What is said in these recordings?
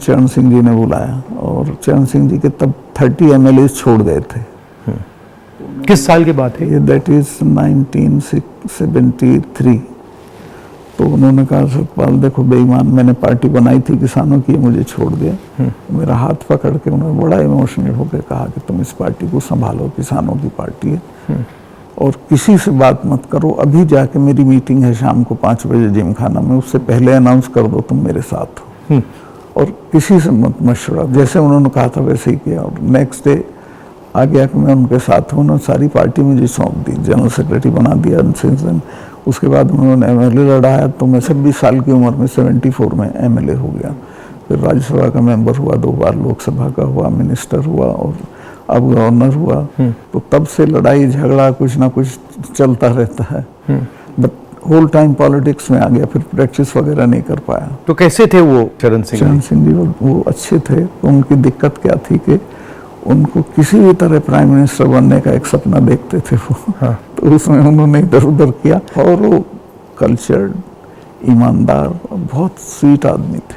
चरण सिंह जी ने बुलाया और चरण सिंह जी के तब 30 MLA छोड़ गए थे। किस साल की बात है? ये दैट इज 1973। तो उन्होंने कहा सतपाल देखो बेईमान, मैंने पार्टी बनाई थी किसानों की, मुझे छोड़ दिया। मेरा हाथ पकड़ के उन्होंने बड़ा इमोशनल होकर कहा कि तुम इस पार्टी को संभालो, किसानों की पार्टी है और किसी से बात मत करो, अभी जाके मेरी मीटिंग है शाम को 5 बजे जिम खाना में, उससे पहले अनाउंस कर दो तुम मेरे साथ हो और किसी से मत मशवरा। जैसे उन्होंने कहा था वैसे ही किया और नेक्स्ट डे आ गया कि मैं उनके साथ हूँ। उन्होंने सारी पार्टी मुझे सौंप दी, जनरल सेक्रेटरी बना दिया। उसके बाद उन्होंने MLA लड़ाया तो मैं 26 साल की उम्र में 74 में MLA हो गया। फिर राज्यसभा का मेंबर हुआ, 2 बार लोकसभा का हुआ, मिनिस्टर हुआ और अब गवर्नर हुआ। तो तब से लड़ाई झगड़ा कुछ ना कुछ चलता रहता है। बट होल टाइम पॉलिटिक्स में आ गया, फिर प्रैक्टिस वगैरह नहीं कर पाया। तो कैसे थे वो चरण सिंह? चरण सिंह जी वो अच्छे थे। तो उनकी दिक्कत क्या थी कि उनको किसी भी तरह प्राइम मिनिस्टर बनने का एक सपना देखते थे वो। हाँ। तो उसमें उन्होंने इधर उधर किया और वो कल्चर्ड, ईमानदार, बहुत स्वीट आदमी थे।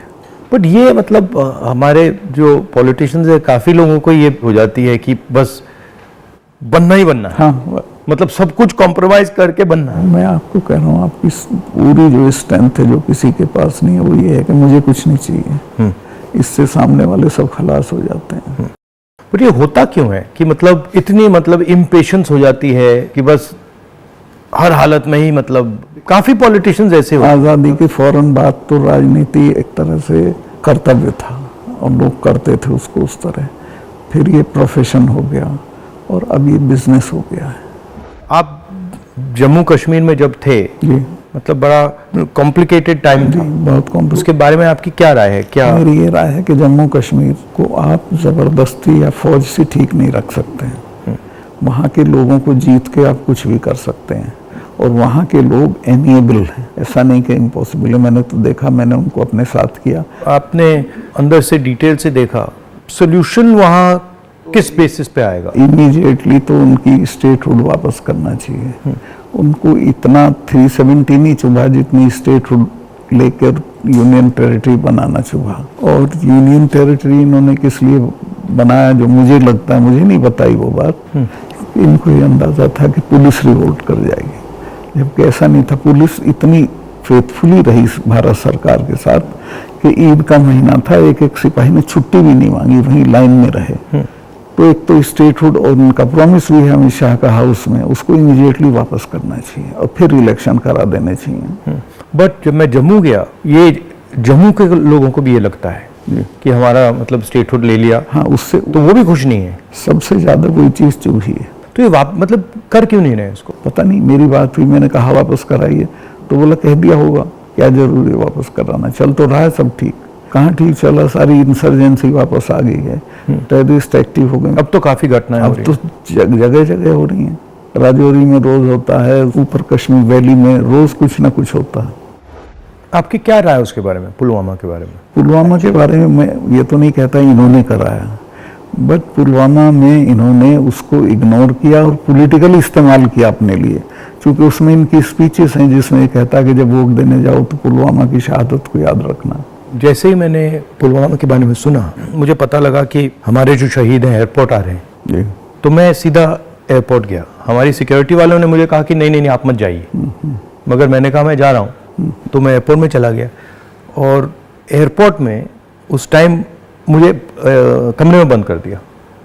बट ये मतलब हमारे जो पॉलिटिशियंस है, काफी लोगों को ये हो जाती है कि बस बनना ही बनना है। हाँ, मतलब सब कुछ कॉम्प्रोमाइज करके बनना है। मैं आपको कह रहा हूँ, आपकी पूरी जो स्ट्रेंथ है जो किसी के पास नहीं है, वो ये है कि मुझे कुछ नहीं चाहिए। इससे सामने वाले सब खलास हो जाते हैं। पर ये होता क्यों है कि मतलब इतनी मतलब इम्पेशंस हो जाती है कि बस हर हालत में ही मतलब काफी पॉलिटिशियंस ऐसे हो। आज़ादी की फौरन बाद तो राजनीति एक तरह से कर्तव्य था और लोग करते थे उसको उस तरह। फिर ये प्रोफेशन हो गया और अब ये बिजनेस हो गया है। आप जम्मू कश्मीर में जब थे जी, मतलब बड़ा कॉम्प्लिकेटेड टाइम था, बहुत कॉम्प्लिकेटेड। उसके बारे में आपकी क्या राय है? क्या मेरी ये राय है कि जम्मू कश्मीर को आप जबरदस्ती या फौज से ठीक नहीं रख सकते हैं। वहाँ के लोगों को जीत के आप कुछ भी कर सकते हैं और वहाँ के लोग एमिएबल हैं। ऐसा नहीं कि इम्पॉसिबल है। मैंने तो देखा, मैंने उनको अपने साथ किया। आपने अंदर से डिटेल से देखा, सोल्यूशन वहाँ किस बेसिस पे आएगा? इमीडिएटली तो उनकी स्टेटहुड वापस करना चाहिए। उनको इतना 370 नहीं चुभा जितनी स्टेटहुड लेकर यूनियन टेरिटरी बनाना चुभा। और यूनियन टेरिटरी इन्होंने किस लिए बनाया, जो मुझे लगता है, मुझे नहीं बताई वो बात, इनको ये अंदाजा था कि पुलिस रिवोल्ट कर जाएगी, जबकि ऐसा नहीं था। पुलिस इतनी फेथफुली रही भारत सरकार के साथ कि ईद का महीना था, एक एक सिपाही ने छुट्टी भी नहीं मांगी, वहीं लाइन में रहे। तो एक तो स्टेटहुड और उनका प्रॉमिस भी है अमित शाह का हाउस में, उसको इमीडिएटली वापस करना चाहिए और फिर इलेक्शन करा देने चाहिए। बट जब मैं जम्मू गया, ये जम्मू के लोगों को भी ये लगता है कि हमारा मतलब स्टेटहुड ले लिया। हाँ, उससे तो वो भी खुश नहीं है। सबसे ज्यादा कोई चीज चुभी है। तो ये मतलब कर क्यों नहीं रहे इसको? पता नहीं, मेरी बात हुई, मैंने कहा वापस कराइए तो बोला कह दिया होगा, क्या जरूरी है वापस कराना, चल तो रहा है सब ठीक। कहाँ ठीक चला, सारी इंसर्जेंसी वापस आ गई है, टेररिस्ट एक्टिव हो गए। अब तो काफी घटनाएं हो रही अब तो जगह जगह हो रही हैं। राजौरी में रोज होता है, ऊपर कश्मीर वैली में रोज कुछ ना कुछ होता है। आपकी क्या राय है उसके बारे में, पुलवामा के बारे में? पुलवामा के बारे में मैं ये तो नहीं कहता इन्होंने कराया, बट पुलवामा में इन्होंने उसको इग्नोर किया और पॉलिटिकली इस्तेमाल किया अपने लिए। क्योंकि उसमें इनकी स्पीचेस हैं जिसमें ये कहता है कि जब वोट देने जाओ तो पुलवामा की शहादत को याद रखना। जैसे ही मैंने पुलवामा के बारे में सुना, मुझे पता लगा कि हमारे जो शहीद हैं एयरपोर्ट आ रहे हैं जी। तो मैं सीधा एयरपोर्ट गया। हमारी सिक्योरिटी वालों ने मुझे कहा कि नहीं नहीं नहीं आप मत जाइए, मगर मैंने कहा मैं जा रहा हूँ। तो मैं एयरपोर्ट में चला गया और एयरपोर्ट में उस टाइम मुझे कमरे में बंद कर दिया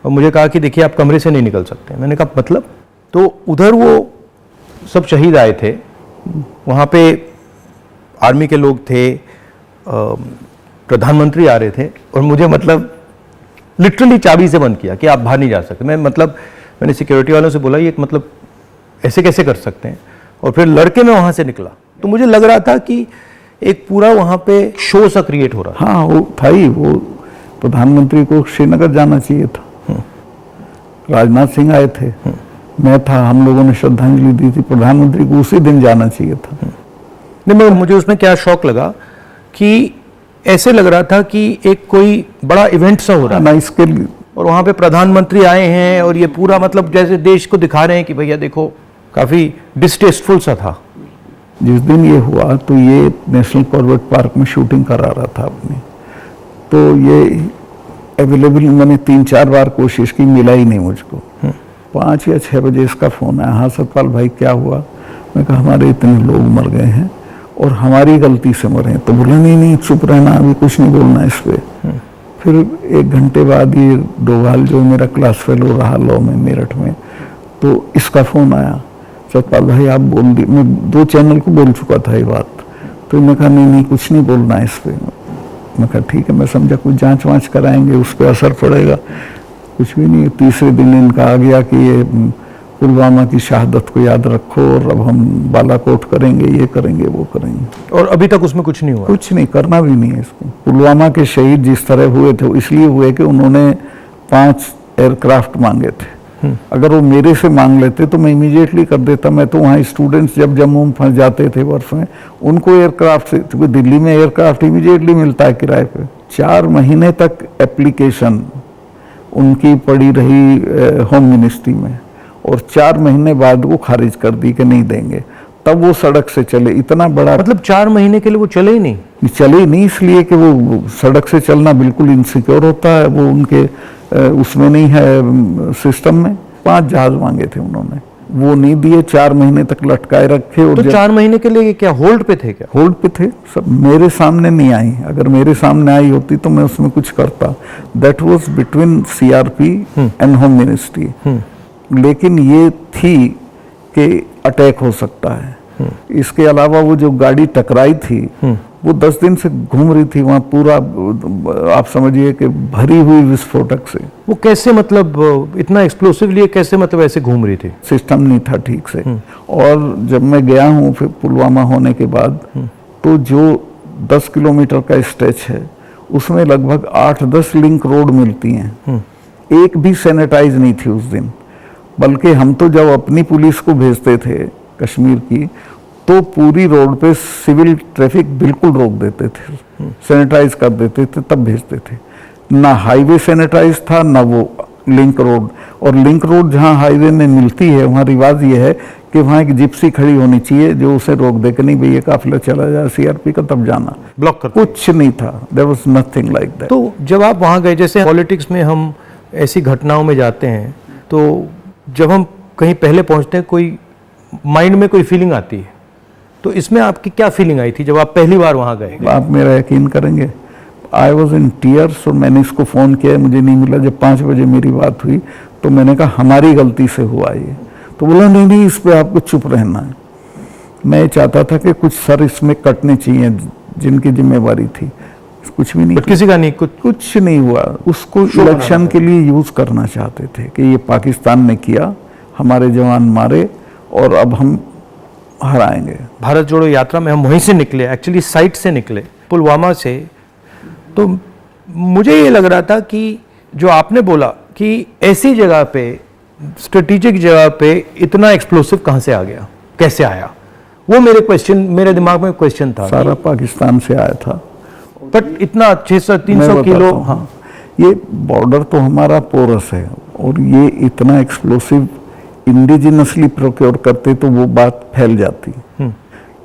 और मुझे कहा कि देखिए आप कमरे से नहीं निकल सकते। मैंने कहा मतलब? तो उधर वो सब शहीद आए थे, वहाँ पे आर्मी के लोग थे, प्रधानमंत्री आ रहे थे और मुझे मतलब लिटरली चाबी से बंद किया कि आप बाहर नहीं जा सकते। मैंने सिक्योरिटी वालों से बोला ये मतलब ऐसे कैसे कर सकते हैं, और फिर लड़के मैं वहाँ से निकला तो मुझे लग रहा था कि एक पूरा वहाँ पे शो सा क्रिएट हो रहा। हाँ, वो था ही। वो प्रधानमंत्री को श्रीनगर जाना चाहिए था, राजनाथ सिंह आए थे, मैं था, हम लोगों ने श्रद्धांजलि दी थी। प्रधानमंत्री को उसी दिन जाना चाहिए था। नहीं, मगर मुझे उसमें क्या शौक लगा कि ऐसे लग रहा था कि एक कोई बड़ा इवेंट सा हो रहा है इसके लिए, और वहाँ पे प्रधानमंत्री आए हैं और ये पूरा मतलब जैसे देश को दिखा रहे हैं कि भैया देखो, काफी डिस्टेस्टफुल सा था। जिस दिन ये हुआ तो ये नेशनल कॉर्बेट पार्क में शूटिंग करा रहा था अपनी, तो ये अवेलेबल मैंने 3-4 बार कोशिश की, मिला ही नहीं मुझको। 5 या 6 बजे इसका फ़ोन आया, हाँ सतपाल भाई क्या हुआ? मैं कहा हमारे इतने लोग मर गए हैं और हमारी गलती से मरे हैं। तो बोला नहीं चुप रहना, अभी कुछ नहीं बोलना इस पे। फिर 1 घंटे बाद ये डोभाल जो मेरा क्लास फेलो रहा लॉ में मेरठ में, तो इसका फ़ोन आया, सतपाल भाई आप बोल दी। मैं 2 चैनल को बोल चुका था ये बात। तो मैं कहा नहीं कुछ नहीं बोलना है इस पे। मैं कहा ठीक है, मैं समझा कुछ जांच वाँच कराएंगे, उस पर असर पड़ेगा। कुछ भी नहीं। तीसरे दिन इनका आ गया कि ये पुलवामा की शहादत को याद रखो और अब हम बालाकोट करेंगे, ये करेंगे, वो करेंगे। और अभी तक उसमें कुछ नहीं हुआ? कुछ नहीं, करना भी नहीं है इसको। पुलवामा के शहीद जिस तरह हुए थे इसलिए हुए कि उन्होंने 5 एयरक्राफ्ट मांगे थे। अगर वो मेरे से मांग लेते तो मैं इमीडिएटली कर देता। मैं तो वहाँ स्टूडेंट्स जब जम्मू में फंस जाते थे वर्ष में, उनको एयरक्राफ्ट से, क्योंकि दिल्ली में एयरक्राफ्ट इमीडिएटली मिलता है किराए पे। 4 महीने तक एप्लीकेशन उनकी पड़ी रही होम मिनिस्ट्री में और 4 महीने बाद वो खारिज कर दी कि नहीं देंगे। तब वो सड़क से चले। इतना बड़ा, मतलब 4 महीने के लिए वो चले ही नहीं? चले नहीं इसलिए कि वो सड़क से चलना बिल्कुल इनसिक्योर होता है, वो उनके उसमें नहीं है सिस्टम में। 5 जहाज मांगे थे उन्होंने, वो नहीं दिए। 4 महीने तक लटकाए रखे। और तो 4 महीने के लिए क्या होल्ड पे थे? क्या होल्ड पे थे? सब मेरे सामने नहीं आई। अगर मेरे सामने आई होती तो मैं उसमें कुछ करता। That was between CRP and home ministry. लेकिन ये थी कि अटैक हो सकता है। इसके अलावा वो जो गाड़ी टकराई थी वो 10 दिन से घूम रही थी वहाँ, पूरा आप समझिए कि भरी हुई विस्फोटक से। वो कैसे, मतलब इतना एक्सप्लोसिवली कैसे, मतलब ऐसे घूम रही थी? सिस्टम नहीं था ठीक से। और जब मैं गया हूँ फिर पुलवामा होने के बाद, तो जो 10 किलोमीटर का स्ट्रेच है उसमें लगभग 8-10 लिंक रोड मिलती हैं। एक भी सैनिटाइज नहीं थी उस दिन। बल्कि हम तो जब अपनी पुलिस को भेजते थे कश्मीर की, तो पूरी रोड पे सिविल ट्रैफिक बिल्कुल रोक देते थे, सैनिटाइज कर देते थे, तब भेजते थे। ना हाईवे सैनिटाइज था ना वो लिंक रोड। और लिंक रोड जहाँ हाईवे में मिलती है वहाँ रिवाज ये है कि वहाँ एक जिप्सी खड़ी होनी चाहिए जो उसे रोक दे कि नहीं भाई ये काफिला चला जाए सीआरपी का, तब जाना। ब्लॉक कर कुछ नहीं था, there was nothing like that. तो जब आप वहाँ गए, जैसे पॉलिटिक्स में हम ऐसी घटनाओं में जाते हैं, तो जब हम कहीं पहले पहुँचते हैं कोई माइंड में कोई फीलिंग आती है, तो इसमें आपकी क्या फीलिंग आई थी जब आप पहली बार वहाँ गए? आप मेरा यकीन करेंगे, आई वॉज इन टीयर्स। और मैंने इसको फ़ोन किया, मुझे नहीं मिला। जब 5 बजे मेरी बात हुई तो मैंने कहा हमारी गलती से हुआ ये। तो बोला नहीं इस पे आपको चुप रहना है। मैं चाहता था कि कुछ सर इसमें कटने चाहिए जिनकी जिम्मेवारी थी। कुछ भी नहीं, किसी का नहीं, कुछ नहीं हुआ। उसको इलेक्शन के लिए यूज़ करना चाहते थे कि ये पाकिस्तान ने किया, हमारे जवान मारे और अब हम हराएंगे। भारत जोड़ो यात्रा में हम वहीं से निकले, एक्चुअली साइट से निकले, पुलवामा से। तो मुझे ये लग रहा था कि जो आपने बोला कि ऐसी जगह पे, स्ट्रेटेजिक जगह पे इतना एक्सप्लोसिव कहाँ से आ गया, कैसे आया, वो मेरे दिमाग में क्वेश्चन था। सारा पाकिस्तान से आया था, बट इतना 600-300 किलो। हाँ, ये बॉर्डर तो हमारा पोरस है और ये इतना एक्सप्लोसिव इंडिजिनसली प्रोक्योर करते तो वो बात फैल जाती।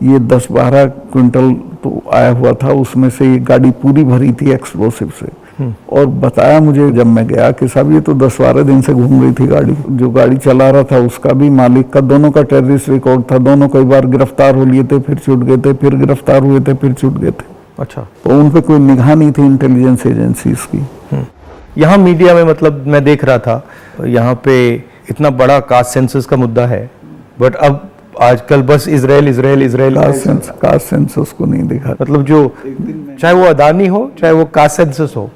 ये 10-12 क्विंटल तो आया हुआ था, उसमें से ये गाड़ी पूरी भरी थी एक्सप्लोसिव से। और बताया मुझे जब मैं गया कि साहब ये तो 10-12 दिन से घूम रही थी गाड़ी। जो गाड़ी चला रहा था उसका भी, मालिक का, दोनों का टेररिस्ट रिकॉर्ड था। दोनों कई बार गिरफ्तार हो लिए थे, फिर छूट गए थे, फिर गिरफ्तार हुए थे, फिर छूट गए थे। अच्छा, तो उन पे कोई निगाह नहीं थी इंटेलिजेंस एजेंसीज की। यहाँ मीडिया में, मतलब मैं देख रहा था, यहाँ पे इतना बड़ा कास्ट सेंसस का मुद्दा है, बट अब आजकल बस इजराइल कास्ट सेंसस को नहीं दिखा। मतलब जो, चाहे वो अदानी हो चाहे वो कास्ट सेंसस हो,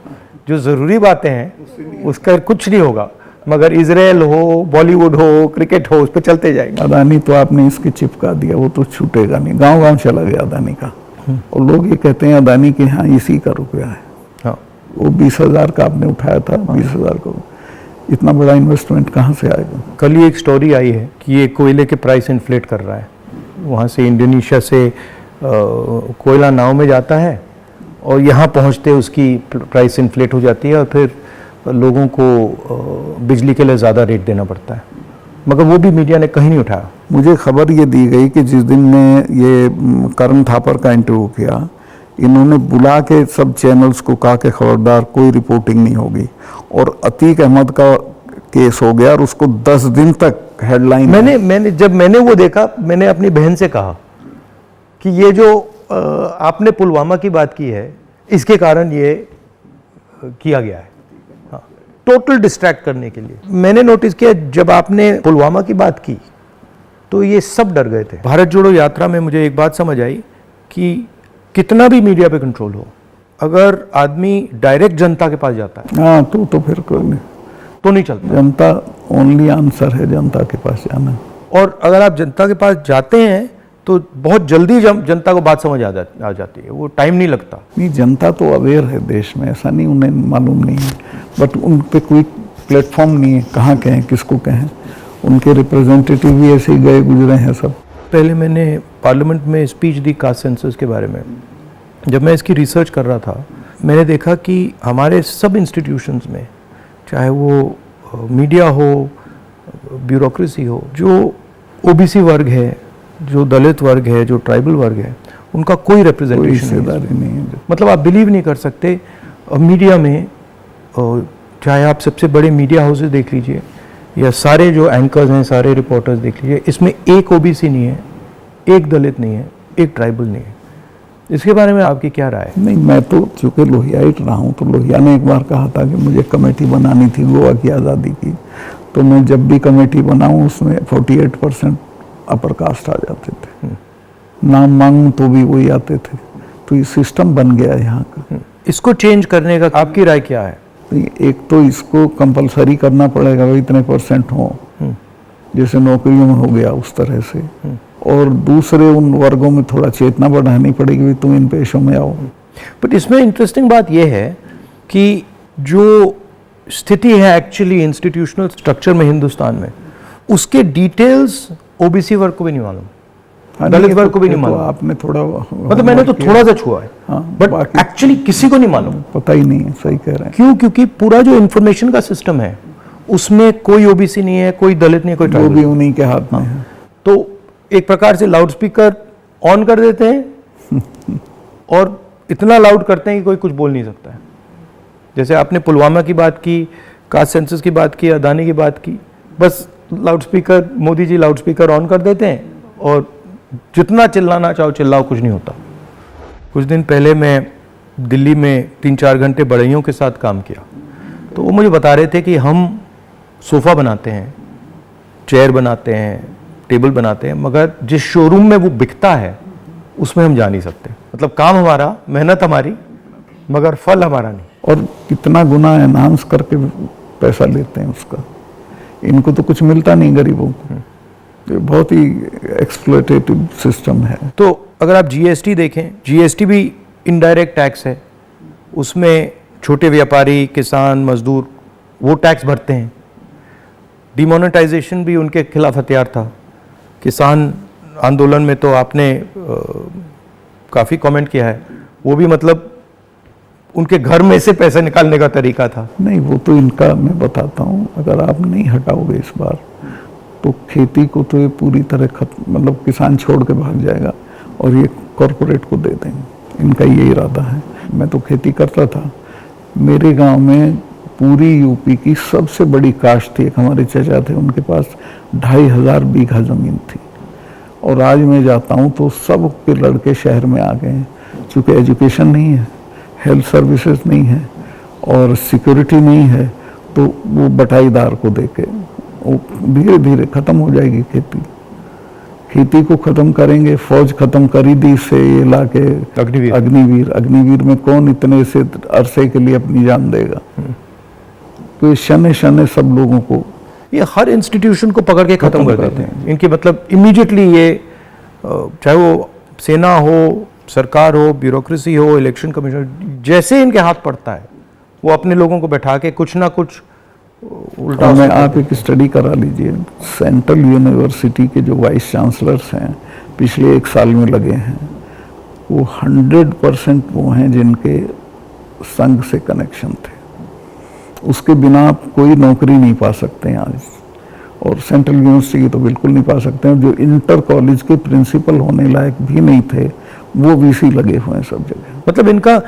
जो जरूरी बातें हैं उसका कुछ नहीं होगा, मगर इजराइल हो, बॉलीवुड हो, क्रिकेट हो, उस पर चलते जाएंगे। अदानी तो आपने इसके चिपका दिया, वो तो छूटेगा नहीं। गांव-गांव चला गया अदानी का। और लोग ये कहते हैं अदानी के यहाँ इसी का रुपया है। हाँ, वो 20,000 का आपने उठाया था, 20,000 का। इतना बड़ा इन्वेस्टमेंट कहाँ से आएगा? कल ही एक स्टोरी आई है कि ये कोयले के प्राइस इन्फ्लेट कर रहा है। वहाँ से इंडोनेशिया से कोयला नाव में जाता है और यहाँ पहुँचते उसकी प्राइस इन्फ्लेट हो जाती है और फिर लोगों को बिजली के लिए ज़्यादा रेट देना पड़ता है, मगर वो भी मीडिया ने कहीं नहीं उठाया। मुझे खबर ये दी गई कि जिस दिन मैं ये करण थापर का इंटरव्यू किया, इन्होंने बुला के सब चैनल्स को कहा कि खबरदार कोई रिपोर्टिंग नहीं होगी, और अतीक अहमद का केस हो गया और उसको 10 दिन तक हेडलाइन। मैंने वो देखा, मैंने अपनी बहन से कहा कि ये जो आपने पुलवामा की बात की है, इसके कारण ये किया गया है, हाँ, टोटल डिस्ट्रैक्ट करने के लिए। मैंने नोटिस किया जब आपने पुलवामा की बात की तो ये सब डर गए थे। भारत जोड़ो यात्रा में मुझे एक बात समझ आई कि कितना भी मीडिया पे कंट्रोल हो, अगर आदमी डायरेक्ट जनता के पास जाता है, हाँ, तो फिर कोई नहीं, तो नहीं चलता। जनता ओनली आंसर है, जनता के पास जाना। और अगर आप जनता के पास जाते हैं तो बहुत जल्दी जनता को बात समझ आ जाती है, वो टाइम नहीं लगता। नहीं, जनता तो अवेयर है देश में, ऐसा नहीं उन्हें मालूम नहीं है, बट उन पे कोई प्लेटफॉर्म नहीं है, कहाँ कहें, किसको कहें। उनके रिप्रेजेंटेटिव भी ऐसे ही गए गुजरे हैं सब। पहले मैंने पार्लियामेंट में स्पीच दी कास्ट सेंसस के बारे में। जब मैं इसकी रिसर्च कर रहा था, मैंने देखा कि हमारे सब इंस्टीट्यूशंस में, चाहे वो मीडिया हो, ब्यूरोक्रेसी हो, जो ओबीसी वर्ग है, जो दलित वर्ग है, जो ट्राइबल वर्ग है, उनका कोई रिप्रेजेंटेशन नहीं है। मतलब आप बिलीव नहीं कर सकते, मीडिया में चाहे आप सबसे बड़े मीडिया हाउसेस देख लीजिए या सारे जो एंकर्स हैं, सारे रिपोर्टर्स देख लीजिए, इसमें एक ओबीसी नहीं है, एक दलित नहीं है, एक ट्राइबल नहीं है। इसके बारे में आपकी क्या राय है? नहीं, मैं तो चूंकि लोहियाइट रहा हूँ, तो लोहिया ने एक बार कहा था कि मुझे कमेटी बनानी थी गोवा की आज़ादी की, तो मैं जब भी कमेटी बनाऊँ उसमें 48% अपर कास्ट आ जाते थे, नाम मांगूं तो भी वही आते थे। तो ये सिस्टम बन गया है यहाँ का। इसको चेंज करने का आपकी राय क्या है? एक तो इसको कंपलसरी करना पड़ेगा, भाई इतने % हो, जैसे नौकरियों में हो गया उस तरह से, और दूसरे उन वर्गों में थोड़ा चेतना बढ़ानी पड़ेगी, भाई तुम इन पेशों में आओ। बट इसमें इंटरेस्टिंग बात यह है कि जो स्थिति है एक्चुअली इंस्टीट्यूशनल स्ट्रक्चर में हिंदुस्तान में, उसके डिटेल्स ओबीसी वर्ग को भी नहीं मालूम, दलित वर्ग को भी नहीं मालूम। आपने थोड़ा, मतलब मैंने तो थोड़ा सा छुआ है, बट एक्चुअली किसी को नहीं मालूम, पता ही नहीं है। सही कह रहे हैं। क्यों? क्योंकि पूरा जो इंफॉर्मेशन का सिस्टम है उसमें कोई ओबीसी नहीं है, कोई दलित नहीं, कोई ट्राइबल, वो भी उन्हीं के हाथ में है। तो एक प्रकार से लाउड स्पीकर ऑन कर देते हैं और इतना लाउड करते हैं कि कोई कुछ बोल नहीं सकता है। जैसे आपने पुलवामा की बात की, कास्ट सेंसस की बात की, अदानी की बात की, बस loudspeaker, Modi ji loudspeaker on कर देते हैं और जितना चिल्लाना चाहो चिल्लाओ, कुछ नहीं होता। कुछ दिन पहले मैं दिल्ली में 3-4 घंटे बढ़इयों के साथ काम किया, तो वो मुझे बता रहे थे कि हम सोफ़ा बनाते हैं, चेयर बनाते हैं, टेबल बनाते हैं, मगर जिस शोरूम में वो बिकता है उसमें हम जा नहीं सकते। मतलब काम हमारा, मेहनत हमारी, मगर फल हमारा नहीं। और कितना गुना एनहांस करके पैसा लेते हैं उसका। इनको तो कुछ मिलता नहीं गरीबों को। ये बहुत ही एक्सप्लॉयटेटिव सिस्टम है। तो अगर आप जीएसटी देखें, जीएसटी भी इनडायरेक्ट टैक्स है, उसमें छोटे व्यापारी, किसान, मजदूर वो टैक्स भरते हैं। डिमोनेटाइजेशन भी उनके खिलाफ हथियार था। किसान आंदोलन में तो आपने काफ़ी कमेंट किया है, वो भी मतलब उनके घर में से पैसे निकालने का तरीका था। नहीं, वो तो इनका मैं बताता हूँ, अगर आप नहीं हटाओगे इस बार तो खेती को तो ये पूरी तरह खत्म, मतलब किसान छोड़ के भाग जाएगा और ये कॉरपोरेट को दे देंगे। इनका ये इरादा है। मैं तो खेती करता था, मेरे गांव में पूरी यूपी की सबसे बड़ी काश्त थी, एक हमारे चाचा थे, उनके पास 2500 बीघा ज़मीन थी। और आज मैं जाता हूँ तो सब के लड़के शहर में आ गए हैं, चूँकि एजुकेशन नहीं है, हेल्थ सर्विसेज नहीं है और सिक्योरिटी नहीं है, तो वो बटाईदार को देके वो धीरे धीरे ख़त्म हो जाएगी खेती। खेती को ख़त्म करेंगे, फौज ख़त्म करी दी से ये ला के अग्निवीर में कौन इतने से अरसे के लिए अपनी जान देगा। तो शने शने सब लोगों को, ये हर इंस्टीट्यूशन को पकड़ के ख़त्म कर देते हैं। इनकी मतलब इमीडिएटली ये, चाहे वो सेना हो, सरकार हो, ब्यूरोक्रेसी हो, इलेक्शन कमीशन, जैसे इनके हाथ पड़ता है वो अपने लोगों को बैठा के कुछ ना कुछ उल्टा। मैं आप एक स्टडी करा लीजिए, सेंट्रल यूनिवर्सिटी के जो वाइस चांसलर्स हैं पिछले 1 साल में लगे हैं, वो 100% वो हैं जिनके संघ से कनेक्शन थे। उसके बिना आप कोई नौकरी नहीं पा सकते हैं आज, और सेंट्रल यूनिवर्सिटी की तो बिल्कुल नहीं पा सकते हैं। जो इंटर कॉलेज के प्रिंसिपल होने लायक भी नहीं थे, वो वीसी लगे हुए हैं सब जगह। मतलब इनका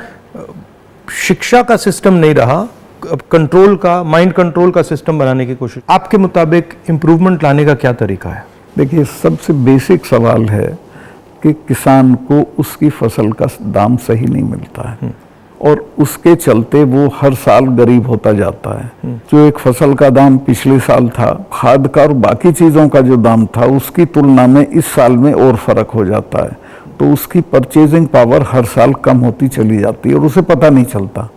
शिक्षा का सिस्टम नहीं रहा, अब कंट्रोल का, माइंड कंट्रोल का सिस्टम बनाने की कोशिश। आपके मुताबिक इम्प्रूवमेंट लाने का क्या तरीका है? देखिए, सबसे बेसिक सवाल है कि किसान को उसकी फसल का दाम सही नहीं मिलता है और उसके चलते वो हर साल गरीब होता जाता है। जो एक फसल का दाम पिछले साल था, खाद का और बाकी चीज़ों का जो दाम था, उसकी तुलना में इस साल में और फर्क हो जाता है, तो उसकी परचेजिंग पावर हर साल कम होती चली जाती है और उसे पता नहीं चलता।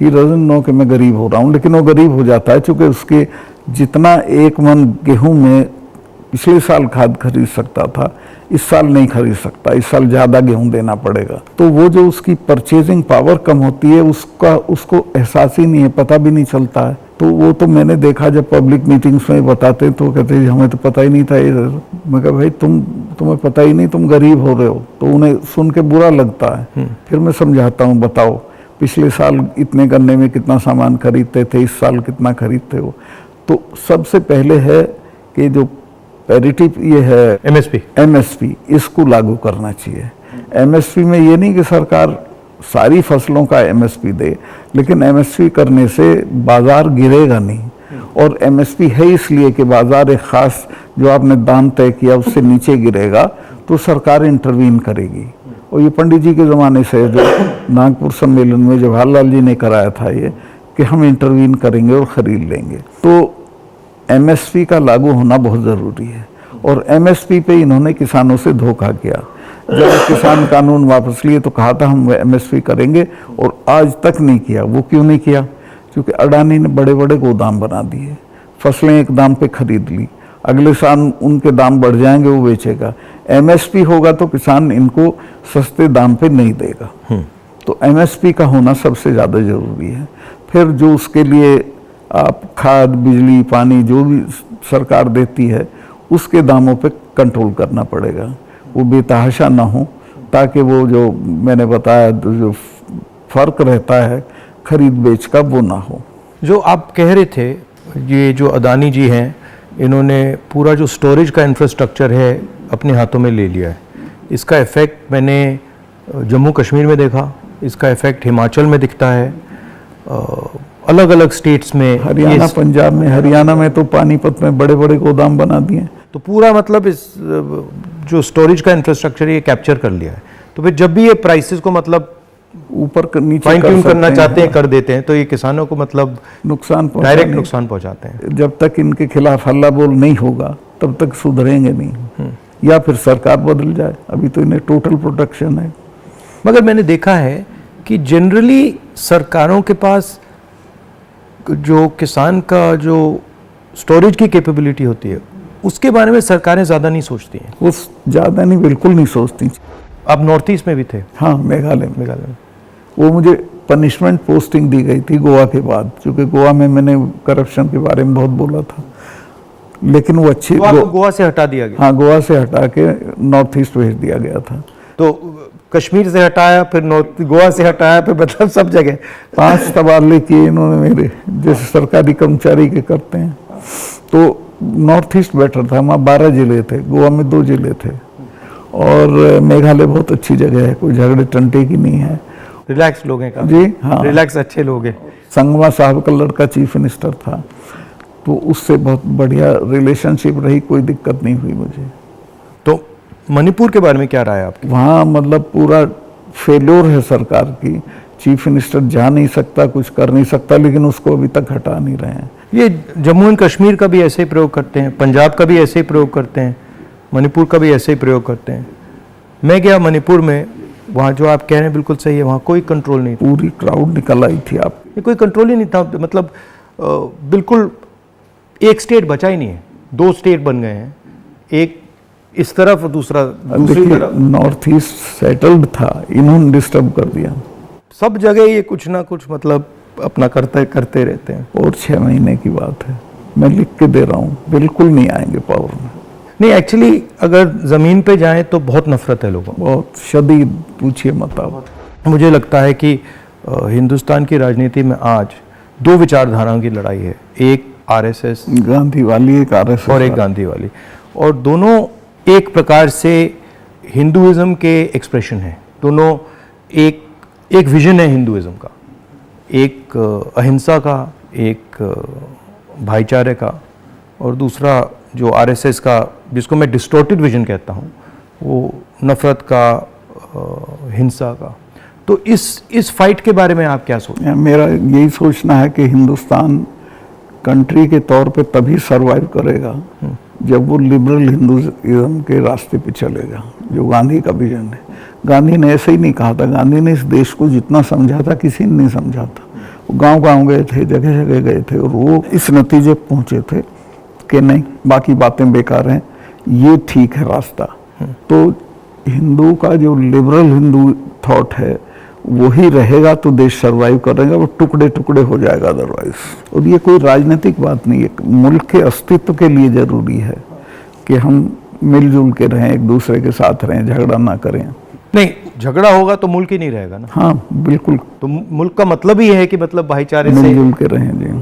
ही डजंट नो कि मैं गरीब हो रहा हूँ, लेकिन वो गरीब हो जाता है क्योंकि उसके जितना एक मन गेहूं में पिछले साल खाद खरीद सकता था, इस साल नहीं खरीद सकता, इस साल ज़्यादा गेहूं देना पड़ेगा। तो वो जो उसकी परचेजिंग पावर कम होती है, उसको एहसास ही नहीं है, पता भी नहीं चलता है। तो वो तो मैंने देखा, जब पब्लिक मीटिंग्स में बताते तो कहते हैं हमें तो पता ही नहीं था ये। मैं कहा भाई तुम्हें पता ही नहीं, तुम गरीब हो रहे हो। तो उन्हें सुन के बुरा लगता है। फिर मैं समझाता हूँ, बताओ पिछले साल इतने गन्ने में कितना सामान खरीदते थे, इस साल कितना खरीदते हो। तो सबसे पहले है कि जो पैरिटी ये है एमएसपी, इसको लागू करना चाहिए। एमएसपी में ये नहीं कि सरकार सारी फसलों का एमएसपी दे, लेकिन एमएसपी करने से बाजार गिरेगा नहीं। और एमएसपी है इसलिए कि बाजार एक खास जो आपने दाम तय किया उससे नीचे गिरेगा तो सरकार इंटरवीन करेगी। और ये पंडित जी के ज़माने से जो नागपुर सम्मेलन में जवाहरलाल जी ने कराया था ये कि हम इंटरवीन करेंगे और ख़रीद लेंगे। तो एमएसपी का लागू होना बहुत ज़रूरी है। और एमएसपी पे इन्होंने किसानों से धोखा किया। जब किसान कानून वापस लिए तो कहा था हम एमएसपी करेंगे, और आज तक नहीं किया। वो क्यों नहीं किया? क्योंकि अडानी ने बड़े बड़े गोदाम बना दिए, फसलें एक दाम पे खरीद ली, अगले साल उनके दाम बढ़ जाएंगे, वो बेचेगा। एमएसपी होगा तो किसान इनको सस्ते दाम पे नहीं देगा। तो एमएसपी का होना सबसे ज़्यादा ज़रूरी है। फिर जो उसके लिए आप खाद, बिजली, पानी जो भी सरकार देती है उसके दामों पे कंट्रोल करना पड़ेगा, वो बेतहाशा ना हो, ताकि वो जो मैंने बताया जो फर्क रहता है खरीद बेच का वो ना हो। जो आप कह रहे थे, ये जो अदानी जी हैं, इन्होंने पूरा जो स्टोरेज का इंफ्रास्ट्रक्चर है अपने हाथों में ले लिया है। इसका इफ़ेक्ट मैंने जम्मू कश्मीर में देखा, इसका इफ़ेक्ट हिमाचल में दिखता है, अलग अलग स्टेट्स में, हरियाणा, पंजाब में। हरियाणा में तो पानीपत में बड़े बड़े गोदाम बना दिए। तो पूरा मतलब इस जो स्टोरेज का इंफ्रास्ट्रक्चर ये कैप्चर कर लिया है। तो फिर जब भी ये प्राइसेस को मतलब ऊपर नीचे फाइन ट्यून करना चाहते हैं, कर देते हैं, तो ये किसानों को मतलब नुकसान, डायरेक्ट नुकसान पहुंचाते हैं। जब तक इनके खिलाफ हल्ला बोल नहीं होगा तब तक सुधरेंगे नहीं, या फिर सरकार बदल जाए। अभी तो इन्हें टोटल प्रोटेक्शन है। मगर मैंने देखा है कि जनरली सरकारों के पास जो किसान का जो स्टोरेज की कैपेबिलिटी होती है उसके बारे में सरकारें ज़्यादा नहीं सोचती हैं। वो ज़्यादा नहीं, बिल्कुल नहीं सोचती। आप नॉर्थ ईस्ट में भी थे? हाँ, मेघालय में। वो मुझे पनिशमेंट पोस्टिंग दी गई थी गोवा के बाद, क्योंकि गोवा में मैंने करप्शन के बारे में बहुत बोला था। लेकिन वो अच्छी गोवा से हटा दिया गया। हाँ, गोवा से हटा के नॉर्थ ईस्ट भेज दिया गया था। तो कश्मीर से हटाया, फिर गोवा से हटाया, फिर मतलब सब जगह 5 तबादले किए इन्होंने मेरे, जैसे सरकारी कर्मचारी के करते हैं। तो नॉर्थ ईस्ट बेटर था, वहाँ 12 जिले थे, गोवा में 2 जिले थे। और मेघालय बहुत अच्छी जगह है, कोई झगड़े टंटे की नहीं है। रिलैक्स लोग हैं जी हाँ, रिलैक्स अच्छे लोग हैं। संगमा साहब का लड़का चीफ मिनिस्टर था, तो उससे बहुत बढ़िया रिलेशनशिप रही, कोई दिक्कत नहीं हुई मुझे। तो मणिपुर के बारे में क्या राय है आपकी? वहाँ मतलब पूरा फेल्योर है सरकार की। चीफ मिनिस्टर जा नहीं सकता, कुछ कर नहीं सकता, लेकिन उसको अभी तक हटा नहीं रहे हैं। ये जम्मू एंड कश्मीर का भी ऐसे ही प्रयोग करते हैं, पंजाब का भी ऐसे ही प्रयोग करते हैं, मणिपुर का भी ऐसे ही प्रयोग करते हैं। मैं गया मणिपुर में, वहाँ जो आप कह रहे हैं बिल्कुल सही है, वहाँ कोई कंट्रोल नहीं था। पूरी क्राउड निकल आई थी। आप कोई कंट्रोल ही नहीं था, मतलब बिल्कुल एक स्टेट बचा ही नहीं है, 2 स्टेट बन गए हैं, एक इस तरफ दूसरा दूसरी तरफ। नॉर्थ ईस्ट सेटल्ड था, इन्होंने डिस्टर्ब कर दिया। सब जगह ये कुछ ना कुछ मतलब अपना करते रहते हैं। और 6 महीने की बात है, मैं लिख के दे रहा हूँ, बिल्कुल नहीं आएंगे पावर में। नहीं, एक्चुअली अगर ज़मीन पे जाएं तो बहुत नफरत है लोगों, बहुत शदीद, पूछिए मत आप। मुझे लगता है कि हिंदुस्तान की राजनीति में आज 2 विचारधाराओं की लड़ाई है, एक आरएसएस गांधी वाली, एक आरएसएस और एक गांधी वाली, और दोनों एक प्रकार से हिंदुइज्म के एक्सप्रेशन हैं, दोनों एक विजन है हिंदुइज्म का, एक अहिंसा का, एक भाईचारे का, और दूसरा जो आरएसएस का, जिसको मैं डिस्टॉर्टेड विजन कहता हूँ, वो नफरत का, हिंसा का। तो इस फाइट के बारे में आप क्या सोचते हैं? मेरा यही सोचना है कि हिंदुस्तान कंट्री के तौर पे तभी सरवाइव करेगा जब वो लिबरल हिंदुइज्म के रास्ते पे चलेगा, जो गांधी का विजन है। गांधी ने ऐसे ही नहीं कहा था, गांधी ने इस देश को जितना समझा था किसी ने नहीं समझा था। वो गांव-गांव गए थे, जगह जगह गए थे, और वो इस नतीजे पहुंचे थे कि नहीं, बाकी बातें बेकार हैं, ये ठीक है रास्ता। तो हिंदू का जो लिबरल हिंदू थॉट है वही रहेगा तो देश सरवाइव करेगा, वो टुकड़े टुकड़े हो जाएगा अदरवाइज। और ये कोई राजनीतिक बात नहीं है, मुल्क के अस्तित्व के लिए जरूरी है कि हम मिलजुल के रहें, एक दूसरे के साथ रहें, झगड़ा ना करें। नहीं, झगड़ा होगा तो मुल्क ही नहीं रहेगा ना। हाँ बिल्कुल, तो मुल्क का मतलब ही है कि मतलब भाईचारे से मिलजुल के रहें जी,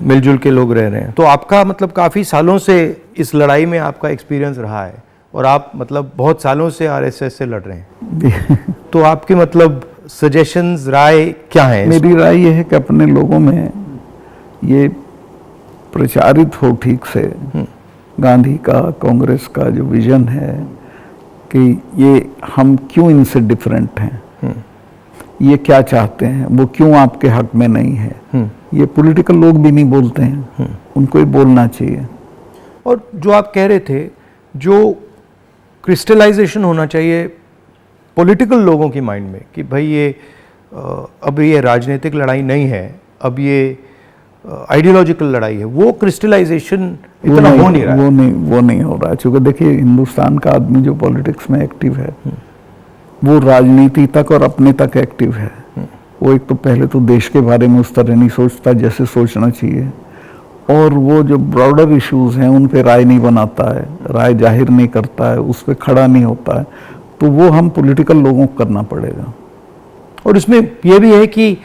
मिलजुल के लोग रह रहे हैं। तो आपका मतलब काफ़ी सालों से इस लड़ाई में आपका एक्सपीरियंस रहा है, और आप मतलब बहुत सालों से आरएसएस से लड़ रहे हैं। तो आपके मतलब सजेशंस, राय क्या है? मेरी राय ये है कि अपने लोगों में ये प्रचारित हो ठीक से गांधी का, कांग्रेस का जो विजन है कि ये हम क्यों इनसे डिफरेंट हैं, ये क्या चाहते हैं, वो क्यों आपके हक में नहीं है, ये पॉलिटिकल लोग भी नहीं बोलते हैं, उनको ही बोलना चाहिए। और जो आप कह रहे थे, जो क्रिस्टलाइजेशन होना चाहिए पॉलिटिकल लोगों की माइंड में कि भाई ये अब ये राजनीतिक लड़ाई नहीं है, अब ये आइडियोलॉजिकल लड़ाई है, वो क्रिस्टलाइजेशन इतना हो नहीं रहा है। वो नहीं हो रहा है, क्योंकि देखिए हिंदुस्तान का आदमी जो पॉलिटिक्स में एक्टिव है वो राजनीति तक और अपने तक एक्टिव है। वो एक तो पहले तो देश के बारे में उस तरह नहीं सोचता जैसे सोचना चाहिए, और वो जो ब्रॉडर इश्यूज हैं उन पे राय नहीं बनाता है, राय जाहिर नहीं करता है, उस पर खड़ा नहीं होता है। तो वो हम पॉलिटिकल लोगों को करना पड़ेगा। और इसमें यह भी है कि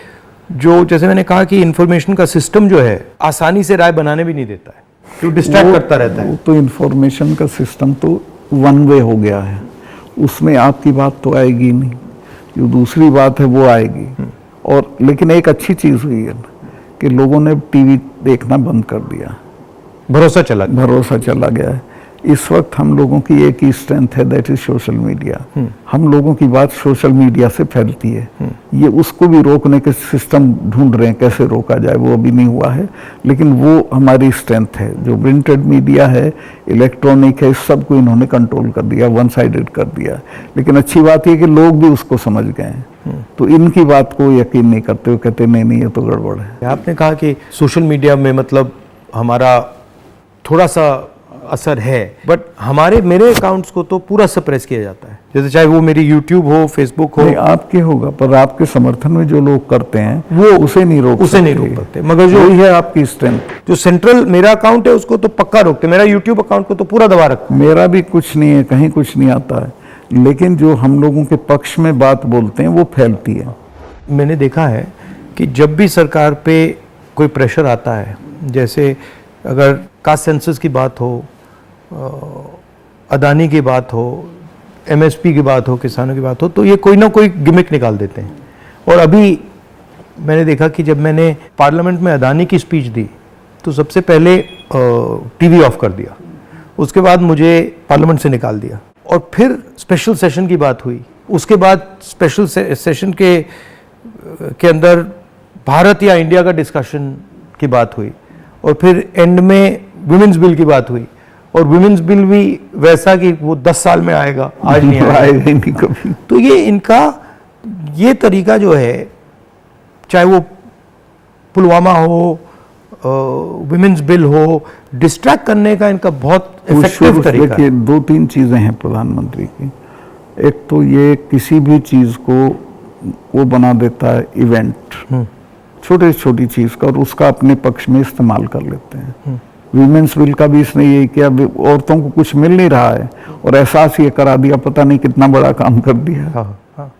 जो, जैसे मैंने कहा कि इंफॉर्मेशन का सिस्टम जो है आसानी से राय बनाने भी नहीं देता है, जो डिस्ट्रैक्ट करता रहता है। तो इंफॉर्मेशन का सिस्टम तो वन वे हो गया है, उसमें आपकी बात तो आएगी नहीं, जो दूसरी बात है वो आएगी। और लेकिन एक अच्छी चीज हुई है कि लोगों ने टीवी देखना बंद कर दिया, भरोसा चला गया है। इस वक्त हम लोगों की एक ही स्ट्रेंथ है, दैट इज सोशल मीडिया। हम लोगों की बात सोशल मीडिया से फैलती है। ये उसको भी रोकने के सिस्टम ढूंढ रहे हैं, कैसे रोका जाए, वो अभी नहीं हुआ है, लेकिन वो हमारी स्ट्रेंथ है। जो प्रिंटेड मीडिया है, इलेक्ट्रॉनिक है, इस सब को इन्होंने कंट्रोल कर दिया, वन साइडेड कर दिया। लेकिन अच्छी बात यह कि लोग भी उसको समझ गए हैं, तो इनकी बात को यकीन नहीं करते, वो कहते नहीं ये तो गड़बड़ है। आपने कहा कि सोशल मीडिया में मतलब हमारा थोड़ा सा असर है, बट मेरे अकाउंट्स को तो पूरा सप्रेस किया जाता है, जैसे चाहे वो मेरी यूट्यूब हो, फेसबुक हो। आपके होगा, पर आपके समर्थन में जो लोग करते हैं वो उसे नहीं रोक सकते। मगर जो है आपकी स्ट्रेंथ, जो सेंट्रल मेरा अकाउंट है उसको तो पक्का रोकते, मेरा यूट्यूब अकाउंट को तो पूरा दबा रखते। मेरा भी कुछ नहीं है, कहीं कुछ नहीं आता है, लेकिन जो हम लोगों के पक्ष में बात बोलते हैं वो फैलती है। मैंने देखा है कि जब भी सरकार पे कोई प्रेशर आता है, जैसे अगर कास्ट सेंसस की बात हो, अदानी की बात हो, एमएसपी की बात हो, किसानों की बात हो, तो ये कोई ना कोई गिमिक निकाल देते हैं। और अभी मैंने देखा कि जब मैंने पार्लियामेंट में अदानी की स्पीच दी तो सबसे पहले टीवी ऑफ कर दिया, उसके बाद मुझे पार्लियामेंट से निकाल दिया, और फिर स्पेशल सेशन की बात हुई, उसके बाद स्पेशल सेशन के अंदर भारत या इंडिया का डिस्कशन की बात हुई, और फिर एंड में विमेंस बिल की बात हुई, और विमेंस बिल भी वैसा कि वो 10 साल में आएगा, आज नहीं आएगा नहीं कभी। तो ये इनका ये तरीका जो है, चाहे वो पुलवामा हो, विमेंस बिल हो, डिस्ट्रैक्ट करने का इनका बहुत इफेक्टिव तरीका है। 2-3 चीजें हैं प्रधानमंत्री की। एक तो ये किसी भी चीज को वो बना देता है इवेंट, छोटी छोटी चीज का, और उसका अपने पक्ष में इस्तेमाल कर लेते हैं। विमेंस बिल का भी इसने यही किया, औरतों को कुछ मिल नहीं रहा है और एहसास ये करा दिया, पता नहीं कितना बड़ा काम कर दिया। हाँ।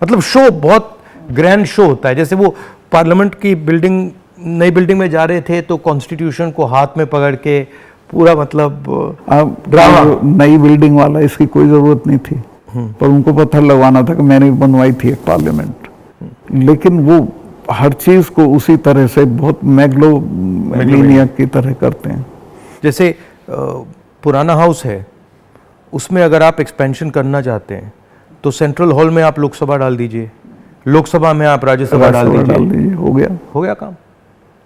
मतलब शो, बहुत ग्रैंड शो होता है। जैसे वो पार्लियामेंट की बिल्डिंग, नई बिल्डिंग में जा रहे थे तो कॉन्स्टिट्यूशन को हाथ में पकड़ के पूरा मतलब ड्रामा। नई बिल्डिंग वाला, इसकी कोई जरूरत नहीं थी। पर उनको पत्थर लगवाना था कि मैंने बनवाई थी एक पार्लियामेंट। लेकिन वो हर चीज को उसी तरह से बहुत मैग्लोमेनियक की तरह करते हैं। जैसे पुराना हाउस है, उसमें अगर आप एक्सपेंशन करना चाहते हैं तो सेंट्रल हॉल में आप लोकसभा डाल दीजिए, लोकसभा में आप राज्यसभा डाल दीजिए, हो गया काम।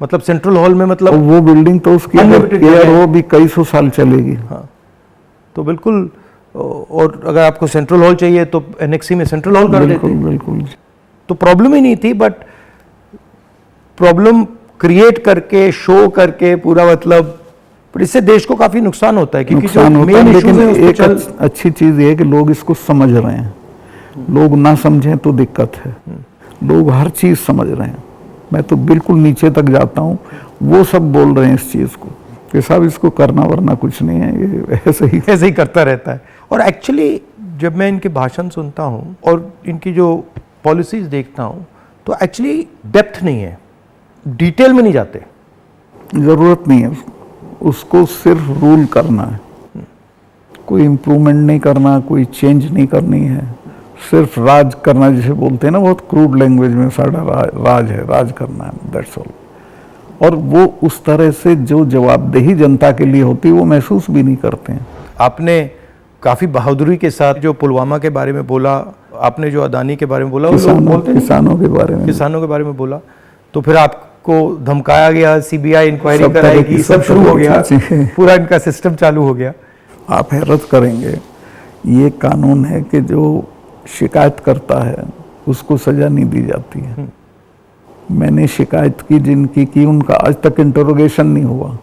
मतलब सेंट्रल हॉल में मतलब और वो बिल्डिंग तो उसकी Unlimited अगर जगह है। वो भी कई सौ साल चलेगी। हाँ, तो बिल्कुल। और अगर आपको सेंट्रल हॉल चाहिए तो एनेक्सी में सेंट्रल हॉल कर देते, बिल्कुल तो प्रॉब्लम ही नहीं थी। बट प्रॉब्लम क्रिएट करके, शो करके पूरा, मतलब पर इससे देश को काफी नुकसान होता है, क्योंकि जो नुकसान होता है। मेन लेकिन इश्यूज हैं एक अच्छी चीज ये है कि लोग इसको समझ रहे हैं। लोग ना समझें तो दिक्कत है, लोग हर चीज समझ रहे हैं। मैं तो बिल्कुल नीचे तक जाता हूँ, वो सब बोल रहे हैं इस चीज को कि साहब इसको करना वरना कुछ नहीं है, ये ऐसे ही करता रहता है। और एक्चुअली जब मैं इनके भाषण सुनता हूँ और इनकी जो पॉलिसीज देखता हूँ, तो एक्चुअली डेप्थ नहीं है, डिटेल में नहीं जाते। जरूरत नहीं है उसको सिर्फ रूल करना है, कोई इम्प्रूवमेंट नहीं करना, कोई चेंज नहीं करनी है, सिर्फ राज करना, जिसे बोलते हैं ना बहुत क्रूड लैंग्वेज में, सारा राज है, राज करना है, दैट्स ऑल। और वो उस तरह से जो जवाबदेही जनता के लिए होती है वो महसूस भी नहीं करते हैं। आपने काफी बहादुरी के साथ जो पुलवामा के बारे में बोला, आपने जो अदानी के बारे में बोला, किसानों के बारे में बोला, तो फिर आपको धमकाया गया, सीबीआई इंक्वायरी कराएगी, सब शुरू हो गया, पूरा इनका सिस्टम चालू हो गया। आप हैरत करेंगे, ये कानून है कि जो शिकायत करता है उसको सजा नहीं दी जाती है। मैंने शिकायत की जिनकी की, उनका आज तक इंटरोगेशन नहीं हुआ।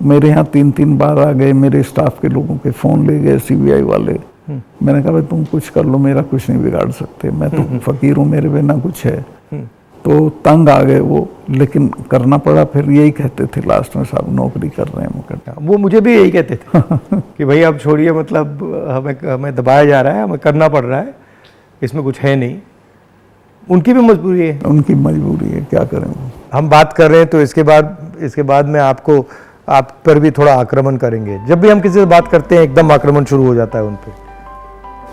मेरे यहाँ 3-3 बार आ गए, मेरे स्टाफ के लोगों के फोन ले गए सीबीआई वाले। मैंने कहा भाई तुम कुछ कर लो, मेरा कुछ नहीं बिगाड़ सकते, मैं तो फकीर हूँ, मेरे बिना कुछ है। तो तंग आ गए वो, लेकिन करना पड़ा। फिर यही कहते थे लास्ट में, साहब नौकरी कर रहे हैं मुकदमा। वो मुझे भी यही कहते थे कि भाई अब छोड़िए, मतलब हमें दबाया जा रहा है, हमें करना पड़ रहा है, इसमें कुछ है नहीं। उनकी भी मजबूरी है, उनकी मजबूरी है, क्या करें। हम बात कर रहे हैं तो इसके बाद में आप पर भी थोड़ा आक्रमण करेंगे। जब भी हम किसी से बात करते हैं एकदम आक्रमण शुरू हो जाता है उन पे।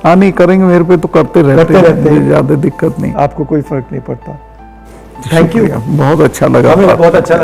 हाँ नहीं करेंगे, मेरे पे तो करते रहते हैं, ज्यादा दिक्कत नहीं, आपको कोई फर्क नहीं पड़ता। थैंक यू, बहुत अच्छा लगा, बहुत अच्छा लगा।